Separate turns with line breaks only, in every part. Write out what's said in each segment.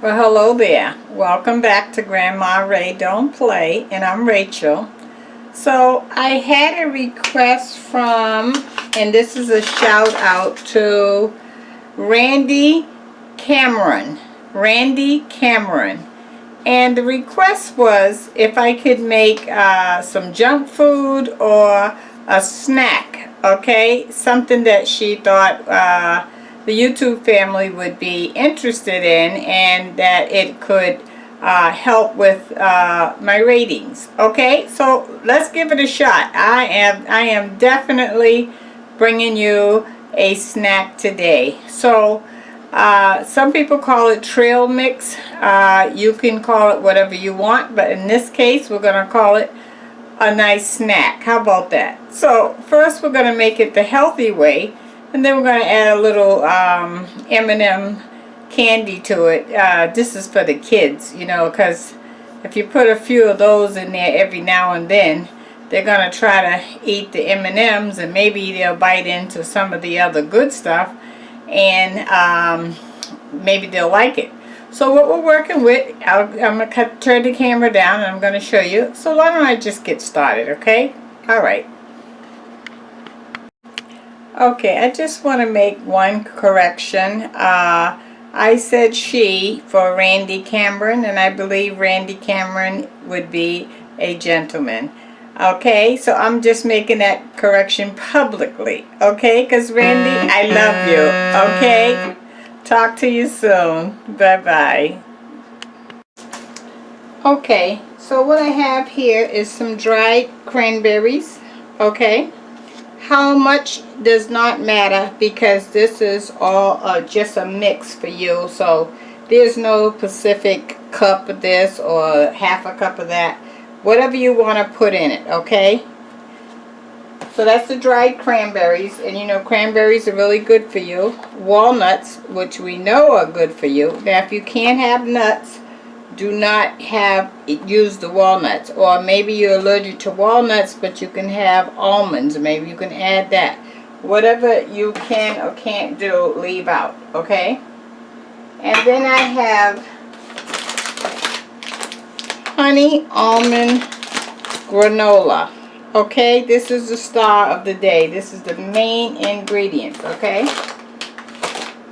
Well, hello there. Welcome back to Grandma Ray Don't Play, and I'm Rachel. So I had a request from, and this is a shout out to Randy Cameron. Randy Cameron. And the request was if I could make some junk food or a snack, okay? Something that she thought the YouTube family would be interested in and that it could help with my ratings, okay? So let's give it a shot. I am definitely bringing you a snack today. So some people call it trail mix. You can call it whatever you want, but in this case we're going to call it a nice snack. How about that? So first we're going to make it the healthy way, and then we're going to add a little M&M candy to it. This is for the kids, you know, because if you put a few of those in there every now and then, they're going to try to eat the M&Ms, and maybe they'll bite into some of the other good stuff, and maybe they'll like it. So what we're working with, I'm going to turn the camera down and I'm going to show you. So why don't I just get started, okay? Alright. Okay, I just want to make one correction. I said she for Randy Cameron, and I believe Randy Cameron would be a gentleman. Okay, so I'm just making that correction publicly, okay? Because Randy, I love you, okay? Talk to you soon. Bye-bye. Okay, so what I have here is some dried cranberries, okay? How much does not matter because this is all just a mix for you. So there's no specific cup of this or half a cup of that. Whatever you want to put in it, okay? So that's the dried cranberries, and you know cranberries are really good for you. Walnuts, which we know are good for you. Now if you can't have nuts, do not use the walnuts. Or maybe you're allergic to walnuts, but you can have almonds. Maybe you can add that. Whatever you can or can't do, leave out, okay? And then I have honey almond granola. Okay, this is the star of the day. This is the main ingredient, okay?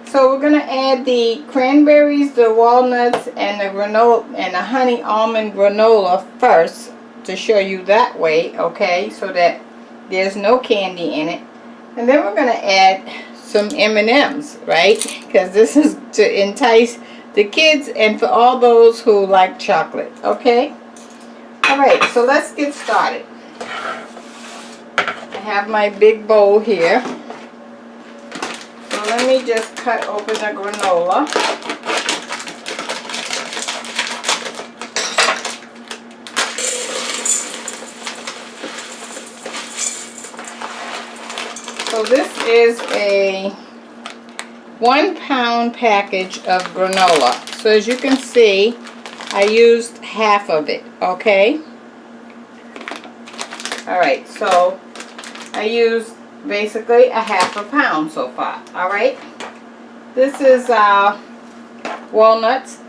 So we're going to add the cranberries, the walnuts, and the granola and the honey almond granola first to show you that way, okay? So that there's no candy in it. And then we're going to add some M&Ms, right? Because this is to entice the kids and for all those who like chocolate, okay? Alright, so let's get started. I have my big bowl here. So let me just cut open the granola. So this is a 1 pound package of granola. So as you can see, I used half of it, okay? Alright, so I used basically a half a pound so far, alright? This is walnuts,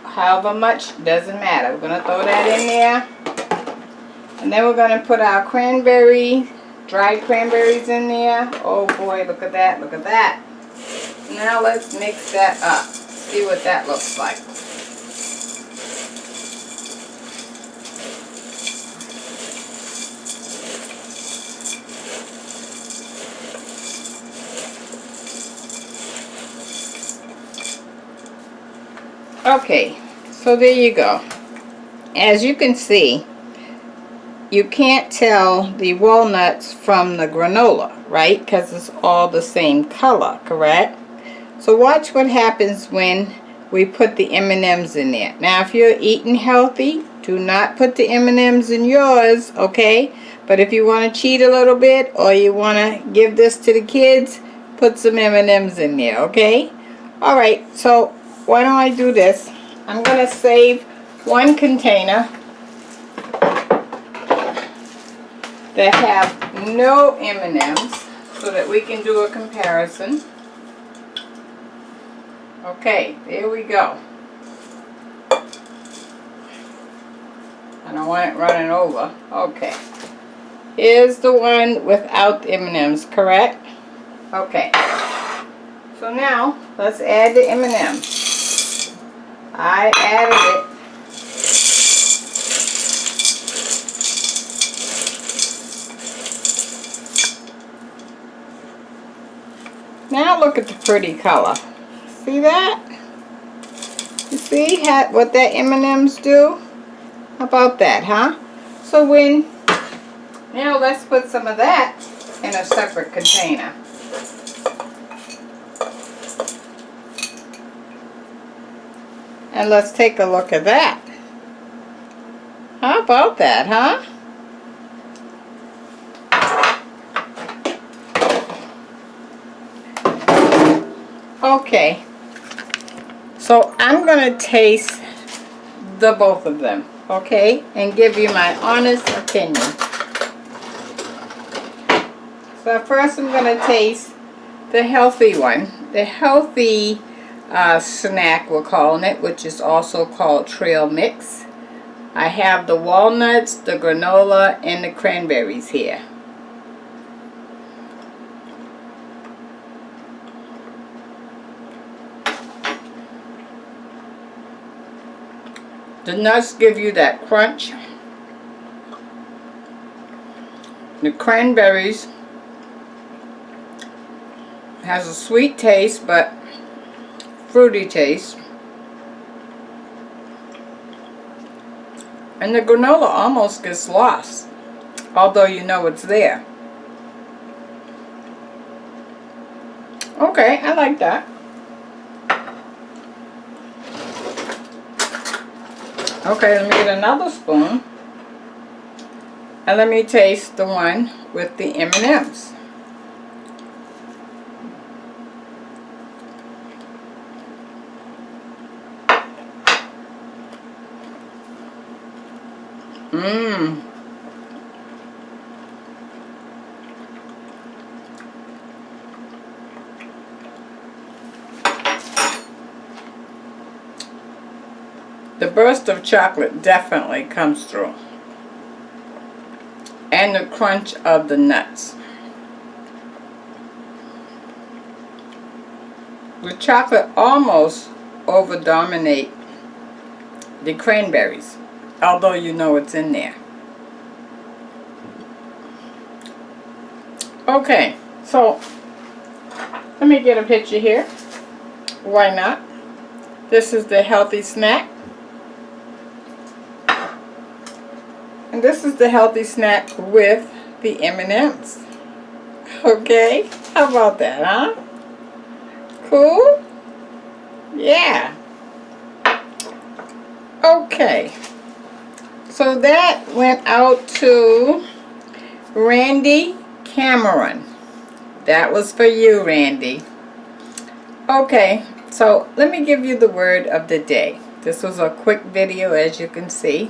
however much, doesn't matter. We're going to throw that in there. And then we're going to put our dried cranberries in there. Oh boy, look at that, look at that. Now let's mix that up, see what that looks like. Okay, so there you go. As you can see, you can't tell the walnuts from the granola, right? Because it's all the same color, correct? So watch what happens when we put the M&Ms in there. Now if you're eating healthy, do not put the M&Ms in yours, okay? But if you want to cheat a little bit or you want to give this to the kids, put some M&Ms in there, okay? Alright, so why don't I do this? I'm going to save one container that have no M&Ms so that we can do a comparison. Okay, there we go. I don't want it running over. Okay. Here's the one without the M&Ms, correct? Okay. So now, let's add the M&Ms. I added it. Now look at the pretty color. See that? You see what that M&Ms do? How about that, huh? So now let's put some of that in a separate container. And let's take a look at that. How about that, huh? Okay. So I'm going to taste the both of them, okay? And give you my honest opinion. So first I'm going to taste the healthy one. The healthy snack, we're calling it, which is also called trail mix. I have the walnuts, the granola, and the cranberries here. The nuts give you that crunch. The cranberries has a sweet taste, but fruity taste. And the granola almost gets lost, although you know it's there. Okay, I like that. Okay, let me get another spoon. And let me taste the one with the M&Ms. Mmm. The burst of chocolate definitely comes through. And the crunch of the nuts. The chocolate almost over-dominate the cranberries, although you know it's in there. Okay, so let me get a picture here. Why not? This is the healthy snack. And this is the healthy snack with the M&Ms. Okay, how about that, huh? Cool? Yeah. Okay. So that went out to Randy Cameron. That was for you, Randy. Okay, so let me give you the word of the day. This was a quick video, as you can see.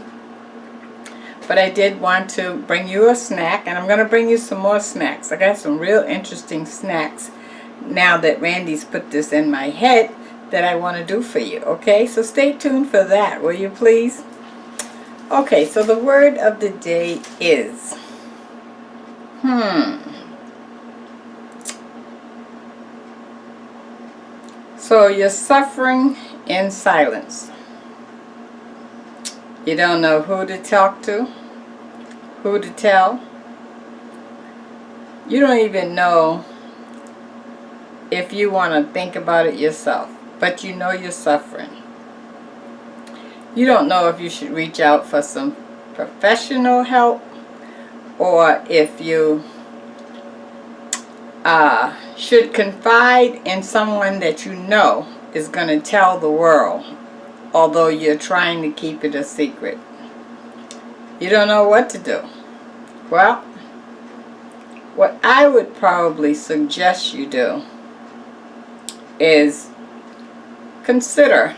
But I did want to bring you a snack, and I'm going to bring you some more snacks. I got some real interesting snacks now that Randy's put this in my head that I want to do for you, okay? So stay tuned for that, will you please? Okay, so the word of the day is, So you're suffering in silence. You don't know who to talk to, who to tell. You don't even know if you want to think about it yourself, but you know you're suffering. You don't know if you should reach out for some professional help, or if you should confide in someone that you know is going to tell the world, although you're trying to keep it a secret. You don't know what to do. Well, what I would probably suggest you do is consider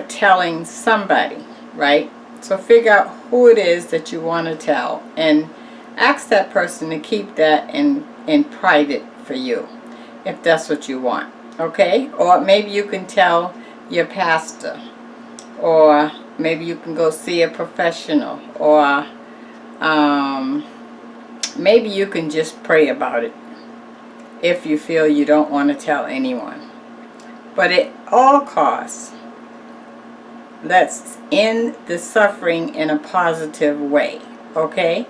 telling somebody, right? So figure out who it is that you want to tell, and ask that person to keep that in private for you, if that's what you want, okay? Or maybe you can tell your pastor, or maybe you can go see a professional, or maybe you can just pray about it if you feel you don't want to tell anyone. But at all costs, let's end the suffering in a positive way, okay?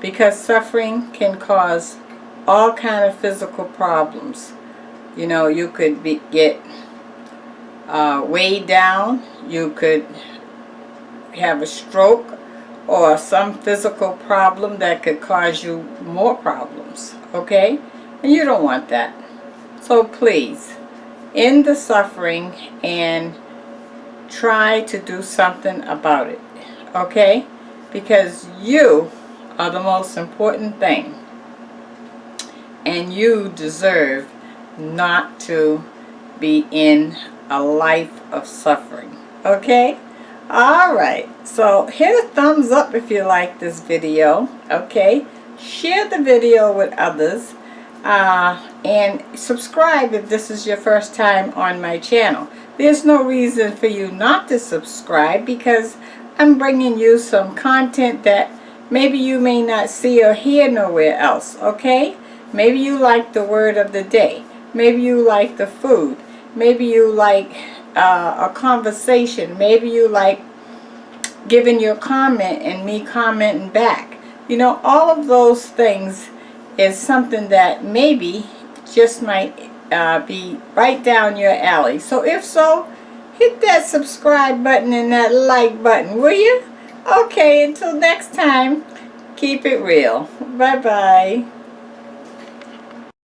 Because suffering can cause all kind of physical problems. You know, you could get weighed down, you could have a stroke, or some physical problem that could cause you more problems, okay? And you don't want that. So please, end the suffering and try to do something about it, okay? Because you are the most important thing, and you deserve not to be in a life of suffering, okay? Alright, so hit a thumbs up if you like this video, okay? Share the video with others, and subscribe if this is your first time on my channel. There's no reason for you not to subscribe, because I'm bringing you some content that maybe you may not see or hear nowhere else, okay? Maybe you like the word of the day. Maybe you like the food. Maybe you like a conversation. Maybe you like giving your comment and me commenting back. You know, all of those things is something that maybe just might be right down your alley. So if so, hit that subscribe button and that like button, will you? Okay, until next time, keep it real. Bye-bye.